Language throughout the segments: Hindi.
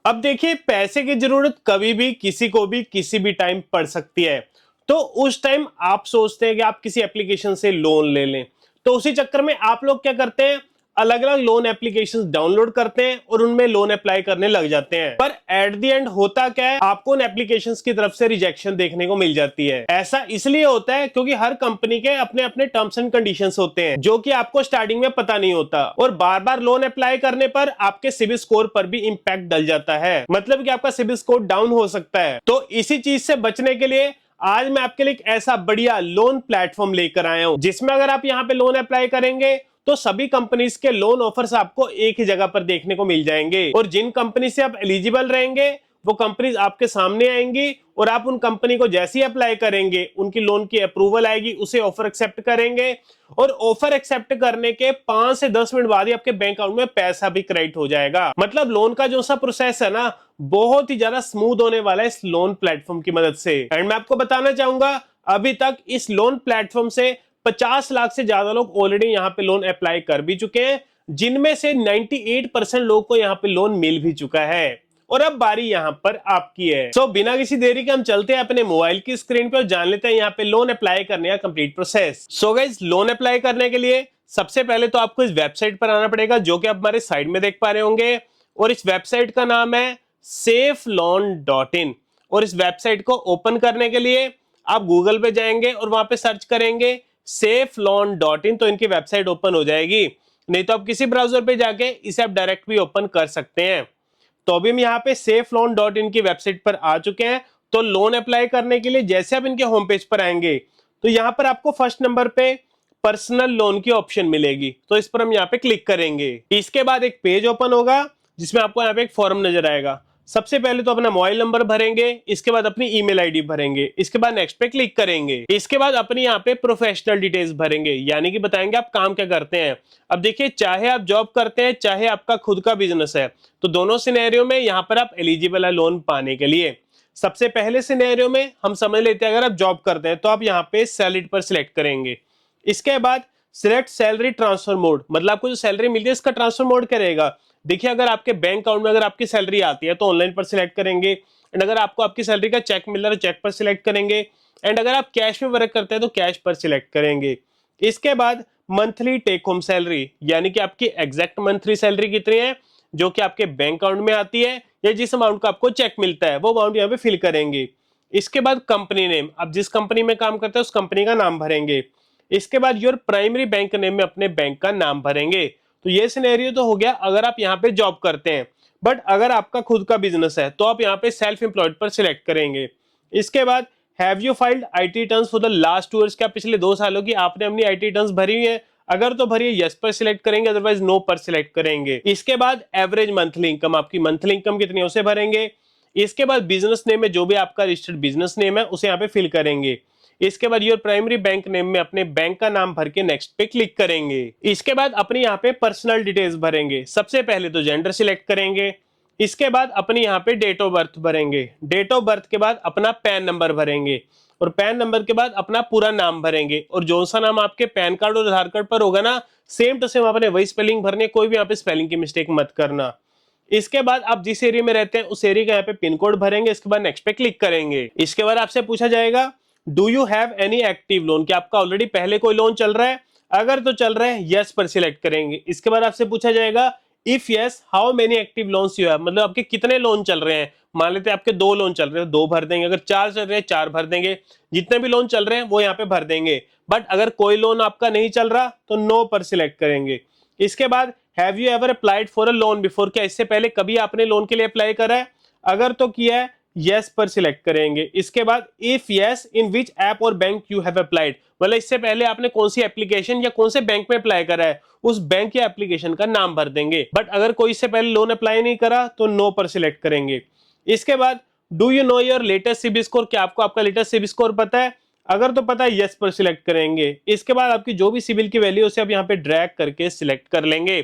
अब देखिए, पैसे की जरूरत कभी भी किसी को भी किसी भी टाइम पड़ सकती है। तो उस टाइम आप सोचते हैं कि आप किसी एप्लीकेशन से लोन ले लें, तो उसी चक्कर में आप लोग क्या करते हैं, अलग अलग लोन एप्लीकेशंस डाउनलोड करते हैं और उनमें लोन अप्लाई करने लग जाते हैं। पर एट द एंड होता क्या है, आपको उन एप्लीकेशंस की तरफ से रिजेक्शन देखने को मिल जाती है। ऐसा इसलिए होता है क्योंकि हर कंपनी के अपने अपने टर्म्स एंड कंडीशंस होते हैं, जो कि आपको स्टार्टिंग में पता नहीं होता, और बार बार लोन अप्लाई करने पर आपके सिबिल स्कोर पर भी इंपैक्ट डल जाता है, मतलब कि आपका सिबिल स्कोर डाउन हो सकता है। तो इसी चीज से बचने के लिए आज मैं आपके लिए एक ऐसा बढ़िया लोन प्लेटफॉर्म लेकर आया हूं, जिसमें अगर आप यहां पे लोन अप्लाई करेंगे तो सभी कंपनीज के लोन ऑफर्स आपको एक ही जगह पर देखने को मिल जाएंगे, और जिन कंपनी से आप एलिजिबल रहेंगे वो कंपनीज आपके सामने आएंगी, और आप उन कंपनी को जैसे ही अप्लाई करेंगे उनकी लोन की अप्रूवल आएगी, उसे ऑफर एक्सेप्ट करेंगे, और ऑफर एक्सेप्ट करने के 5 से 10 मिनट बाद ही आपके बैंक अकाउंट में पैसा भी क्रेडिट हो जाएगा। मतलब लोन का जो सा प्रोसेस है ना, बहुत ही ज्यादा स्मूथ होने वाला है इस लोन प्लेटफॉर्म की मदद से। एंड मैं आपको बताना चाहूंगा, अभी तक इस लोन प्लेटफॉर्म से 50 लाख से ज्यादा लोग ऑलरेडी यहाँ पे लोन अप्लाई कर भी चुके हैं, जिनमें से 98% लोगों को यहाँ पे लोन मिल भी चुका है। और अब बारी यहाँ पर आपकी है। सो बिना किसी देरी के हम चलते हैं अपने मोबाइल की स्क्रीन पे और जान लेते हैं यहाँ पे लोन अप्लाई करने का complete process. So guys, loan apply करने के लिए सबसे पहले तो आपको इस वेबसाइट पर आना पड़ेगा, जो कि आप हमारे साइड में देख पा रहे होंगे, और इस वेबसाइट का नाम है safeloan.in। और इस वेबसाइट को ओपन करने के लिए आप गूगल पे जाएंगे और वहां पे सर्च करेंगे safeloan.in, तो इनकी वेबसाइट ओपन हो जाएगी। नहीं तो आप किसी ब्राउजर पे जाके इसे आप डायरेक्ट भी ओपन कर सकते हैं। तो अभी हम यहाँ पे safeloan.in की वेबसाइट पर आ चुके हैं। तो लोन अप्लाई करने के लिए जैसे आप इनके होम पेज पर आएंगे तो यहाँ पर आपको फर्स्ट नंबर पे पर्सनल लोन की ऑप्शन मिलेगी, तो इस पर हम यहाँ पे क्लिक करेंगे। इसके बाद एक पेज ओपन होगा जिसमें आपको यहाँ पे एक फॉर्म नजर आएगा। सबसे पहले तो अपना मोबाइल नंबर भरेंगे, इसके बाद अपनी ईमेल आईडी भरेंगे, इसके बाद नेक्स्ट पे क्लिक करेंगे। इसके बाद अपनी यहाँ पे प्रोफेशनल डिटेल्स भरेंगे, यानी कि बताएंगे आप काम क्या करते हैं। अब देखिए, चाहे आप जॉब करते हैं चाहे आपका खुद का बिजनेस है, तो दोनों सिनेरियो में यहाँ पर आप एलिजिबल है लोन पाने के लिए। सबसे पहले सिनेरियो में हम समझ लेते हैं, अगर आप जॉब करते हैं तो आप यहाँ पे सैलरी पर सिलेक्ट करेंगे। इसके बाद सिलेक्ट सैलरी ट्रांसफर मोड, मतलब आपको जो सैलरी मिलती है इसका ट्रांसफर मोड करेगा। देखिए, अगर आपके बैंक अकाउंट में अगर आपकी सैलरी आती है तो ऑनलाइन पर सिलेक्ट करेंगे, एंड अगर आपको आपकी सैलरी का चेक मिल रहा है तो चेक पर सिलेक्ट करेंगे, एंड अगर आप कैश में वर्क करते हैं तो कैश पर सिलेक्ट करेंगे। इसके बाद मंथली टेक होम सैलरी, यानी कि आपकी एग्जैक्ट मंथली सैलरी कितनी है जो कि आपके बैंक अकाउंट में आती है, या जिस अमाउंट का आपको चेक मिलता है वो अमाउंट यहाँ पे फिल करेंगे। इसके बाद कंपनी नेम, आप जिस कंपनी में काम करते हैं उस कंपनी का नाम भरेंगे। इसके बाद योर प्राइमरी बैंक नेम में अपने बैंक का नाम भरेंगे। तो ये सिनेरियो तो हो गया अगर आप यहाँ पे जॉब करते हैं, बट अगर आपका खुद का बिजनेस है तो आप यहाँ पे सेल्फ एम्प्लॉयड पर सिलेक्ट करेंगे। इसके बाद have you filed IT returns for the last 2 years, क्या पिछले 2 सालों की आपने अपनी आईटी रिटर्न्स भरी हुई है, अगर तो भरिए यस पर सिलेक्ट करेंगे, अदरवाइज नो पर सिलेक्ट करेंगे। इसके बाद एवरेज मंथली इनकम, आपकी मंथली इनकम कितनी है उसे भरेंगे। इसके बाद बिजनेस नेम में जो भी आपका रजिस्टर्ड बिजनेस नेम है उसे यहाँ पे फिल करेंगे। इसके बाद योर प्राइमरी बैंक नेम में अपने बैंक का नाम भर के नेक्स्ट पे क्लिक करेंगे। इसके बाद अपनी यहाँ पे पर्सनल डिटेल्स भरेंगे। सबसे पहले तो जेंडर सिलेक्ट करेंगे, इसके बाद अपनी यहाँ पे डेट ऑफ बर्थ भरेंगे, डेट ऑफ बर्थ के बाद अपना पैन नंबर भरेंगे, और पैन नंबर के बाद अपना पूरा नाम भरेंगे, और जो सा नाम आपके पैन कार्ड और आधार कार्ड पर होगा ना, सेम टू सेम आपने वही स्पेलिंग भरने, कोई भी यहाँ पे स्पेलिंग की मिस्टेक मत करना। इसके बाद आप जिस एरिया में रहते हैं उस एरिया का यहाँ पे पिन कोड भरेंगे, इसके बाद नेक्स्ट पे क्लिक करेंगे। इसके बाद आपसे पूछा जाएगा do you have any active lone, क्या आपका ऑलरेडी पहले कोई लोन चल रहा है, अगर तो चल रहा है यस पर सिलेक्ट करेंगे। इसके बाद आपसे पूछा जाएगा if yes how many active loans you have, मतलब आपके कितने लोन चल रहे हैं। मान लेते हैं आपके 2 लोन चल रहे हैं, 2 भर देंगे, अगर 4 चल रहे हैं 4 भर देंगे, जितने भी लोन चल रहे हैं वो यहाँ पे भर देंगे। बट अगर कोई लोन आपका नहीं चल रहा तो नो पर सिलेक्ट करेंगे। इसके बाद have you ever applied for a loan before, क्या इससे पहले कभी आपने लोन के लिए अप्लाई करा है, अगर तो किया है यस पर सिलेक्ट करेंगे। इसके बाद if yes in which app और बैंक यू हैव अप्लाइड, मतलब इससे पहले आपने कौन सी एप्लीकेशन या कौन से बैंक में अप्लाई करा है उस बैंक या एप्लीकेशन का नाम भर देंगे। बट अगर कोई इससे पहले लोन अप्लाई नहीं करा तो नो पर सिलेक्ट करेंगे। इसके बाद do you know your latest CIBIL score, क्या आपको आपका लेटेस्ट सिबिल स्कोर पता है, अगर तो पता है यस पर सिलेक्ट करेंगे। इसके बाद आपकी जो भी सिबिल की वैल्यू उसे आप यहाँ पे ड्रैग करके सिलेक्ट कर लेंगे।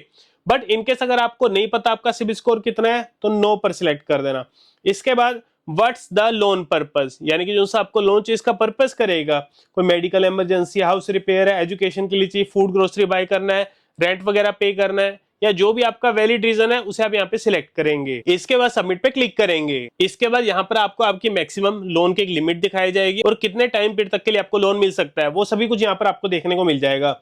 बट इनकेस अगर आपको नहीं पता आपका सिबिल स्कोर कितना है तो नो पर सिलेक्ट कर देना। इसके बाद व्हाट्स द लोन पर्पस, यानी कि जो सा आपको लोन चाहिए इसका पर्पस करेगा, कोई मेडिकल इमरजेंसी, हाउस रिपेयर है, एजुकेशन के लिए चाहिए, फूड ग्रोसरी बाय करना है, रेंट वगैरह पे करना है, या जो भी आपका वैलिड रीजन है उसे आप यहाँ पे सिलेक्ट करेंगे। इसके बाद सबमिट पे क्लिक करेंगे। इसके बाद यहाँ पर आपको आपकी मैक्सिमम लोन की एक लिमिट दिखाई जाएगी और कितने टाइम पीरियड तक के लिए आपको लोन मिल सकता है वो सभी कुछ यहाँ पर आपको देखने को मिल जाएगा।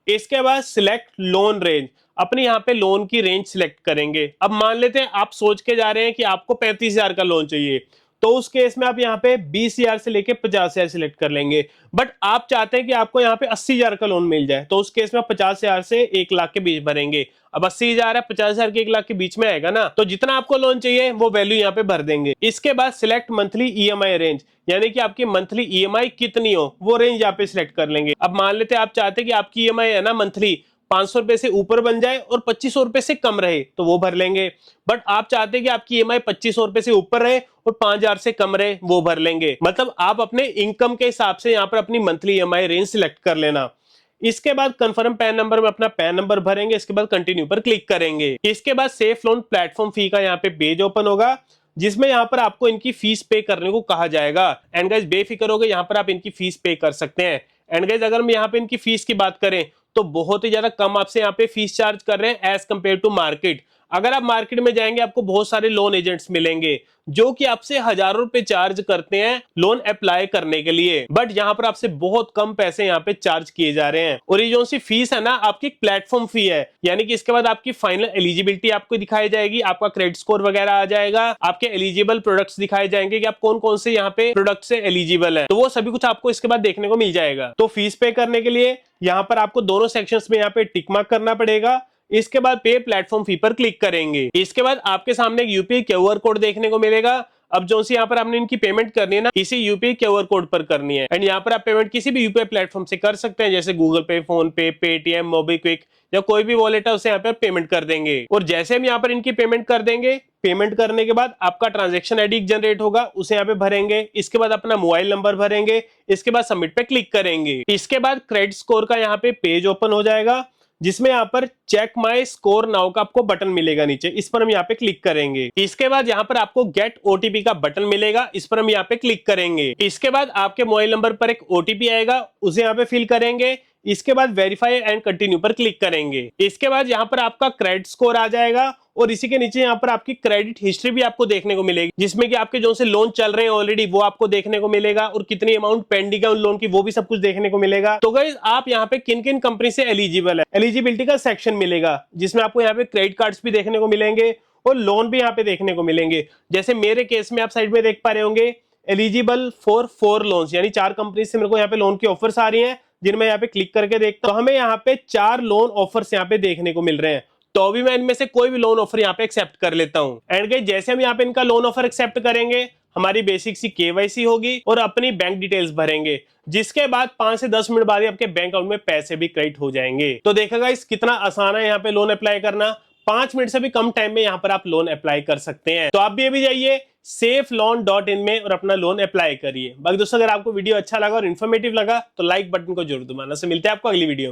इसके बाद सिलेक्ट लोन रेंज, अपने यहाँ पे लोन की रेंज सिलेक्ट करेंगे। अब मान लेते हैं आप सोच के जा रहे हैं कि आपको 35,000 का लोन चाहिए, तो उस केस में आप यहाँ पे 20,000 से लेके 50,000 सिलेक्ट कर लेंगे। बट आप चाहते हैं कि आपको यहाँ पे 80,000 का लोन मिल जाए, तो उस केस में आप 50,000 से 1,00,000 के बीच भरेंगे। अब 80,000 है, 50,000 के 1,00,000 के बीच में आएगा ना, तो जितना आपको लोन चाहिए वो वैल्यू यहाँ पे भर देंगे। इसके बाद सिलेक्ट मंथली ईएमआई रेंज, यानी कि आपकी मंथली ईएमआई कितनी हो वो रेंज यहाँ पे सिलेक्ट कर लेंगे। अब मान लेते हैं आप चाहते हैं कि आपकी ईएमआई है ना मंथली 500 रुपए से ऊपर बन जाए और 2500 रुपए से कम रहे, तो वो भर लेंगे। बट आप चाहते हैं कि आपकी ईएमआई 2500 रुपए से ऊपर रहे और 5,000 से कम रहे, वो भर लेंगे। मतलब आप अपने इनकम के हिसाब से यहाँ पर अपनी मंथली ईएमआई रेंज सिलेक्ट कर लेना। इसके बाद कंफर्म पैन नंबर में अपना पैन नंबर भरेंगे। इसके बाद कंटिन्यू पर क्लिक करेंगे। इसके बाद सेफ लोन प्लेटफॉर्म फी का यहाँ पे पेज ओपन होगा, जिसमें यहाँ पर आपको इनकी फीस पे करने को कहा जाएगा। एंड गाइस बेफिक्र हो गए, यहाँ पर आप इनकी फीस पे कर सकते हैं। एंड गाइस अगर हम यहाँ पे इनकी फीस की बात करें तो बहुत ही ज्यादा कम आपसे यहाँ पे फीस चार्ज कर रहे हैं एज कंपेयर टू मार्केट। अगर आप मार्केट में जाएंगे आपको बहुत सारे लोन एजेंट्स मिलेंगे जो कि आपसे हजारों रुपए चार्ज करते हैं लोन अप्लाई करने के लिए, बट यहाँ पर आपसे बहुत कम पैसे यहाँ पे चार्ज किए जा रहे हैं। और ये जो सी फीस है ना आपकी प्लेटफॉर्म फी है, यानी कि इसके बाद आपकी फाइनल एलिजिबिलिटी आपको दिखाई जाएगी, आपका क्रेडिट स्कोर वगैरह आ जाएगा, आपके एलिजिबल प्रोडक्ट्स दिखाए जाएंगे कि आप कौन कौन से यहाँ पे प्रोडक्ट से एलिजिबल है, तो वो सभी कुछ आपको इसके बाद देखने को मिल जाएगा। तो फीस पे करने के लिए यहाँ पर आपको दोनों सेक्शंस में यहाँ पे टिक मार्क करना पड़ेगा। इसके बाद पे प्लेटफॉर्म फी पर क्लिक करेंगे। इसके बाद आपके सामने एक यूपीआई क्यूआर कोड देखने को मिलेगा। अब जो सी यहाँ पर आपने इनकी पेमेंट करनी है ना, इसी यूपीआई क्यूआर कोड पर करनी है। एंड यहाँ पर आप पेमेंट किसी भी यूपीआई प्लेटफॉर्म से कर सकते हैं, जैसे गूगल पे, फोन पे, पेटीएम, मोबीक्विक या कोई भी वॉलेट है उसे यहाँ पे पेमेंट कर देंगे। और जैसे हम यहाँ पर इनकी पेमेंट कर देंगे, पेमेंट करने के बाद आपका ट्रांजैक्शन आईडी जनरेट होगा, उसे यहाँ पे भरेंगे। इसके बाद अपना मोबाइल नंबर भरेंगे। इसके बाद सबमिट पे क्लिक करेंगे। इसके बाद क्रेडिट स्कोर का यहाँ पे पेज ओपन हो जाएगा, जिसमें यहाँ पर चेक माई स्कोर नाउ का आपको बटन मिलेगा नीचे, इस पर हम यहाँ पे क्लिक करेंगे। इसके बाद यहाँ पर आपको गेट ओटीपी का बटन मिलेगा, इस पर हम यहाँ पे क्लिक करेंगे। इसके बाद आपके मोबाइल नंबर पर एक ओटीपी आएगा, उसे यहाँ पे फिल करेंगे। इसके बाद वेरीफाई एंड कंटिन्यू पर क्लिक करेंगे। इसके बाद यहाँ पर आपका क्रेडिट स्कोर आ जाएगा और इसी के नीचे यहाँ पर आपकी क्रेडिट हिस्ट्री भी आपको देखने को मिलेगी, जिसमें कि आपके जो से लोन चल रहे हैं ऑलरेडी वो आपको देखने को मिलेगा और कितनी अमाउंट पेंडिंग है उन लोन की वो भी सब कुछ देखने को मिलेगा। तो गाइस आप यहाँ पे किन किन कंपनी से एलिजिबल है, एलिजिबिलिटी का सेक्शन मिलेगा, जिसमें आपको यहाँ पे क्रेडिट कार्ड्स भी देखने को मिलेंगे और लोन भी यहाँ पे देखने को मिलेंगे। जैसे मेरे केस में आप साइड में देख पा रहे होंगे एलिजिबल फॉर 4 लोन्स, यानी 4 कंपनी से मेरे को यहाँ पे लोन की ऑफर्स आ रही है, जिनमें यहाँ पे क्लिक करके देखता हूँ हमें यहाँ पे 4 लोन ऑफर्स यहाँ पे देखने को मिल रहे हैं। तो अभी मैं इनमें से कोई भी लोन ऑफर यहाँ पे एक्सेप्ट कर लेता हूँ। एंड गाइस जैसे हम यहाँ पे इनका लोन ऑफर एक्सेप्ट करेंगे, हमारी बेसिक सी केवाईसी होगी और अपनी बैंक डिटेल्स भरेंगे, जिसके बाद 5 से 10 मिनट बाद ही आपके बैंक अकाउंट में पैसे भी क्रेडिट हो जाएंगे। तो देखा गाइस कितना आसान है यहाँ पे लोन अप्लाई करना। 5 मिनट से भी कम टाइम में यहाँ पर आप लोन अप्लाई कर सकते हैं। तो आप भी अभी जाइए safeloan.in में और अपना लोन अप्लाई करिए। बाकी दोस्तों अगर आपको वीडियो अच्छा लगा और इन्फॉर्मेटिव लगा तो लाइक बटन को जरूर दबाना। से मिलते हैं आपको अगली वीडियो में।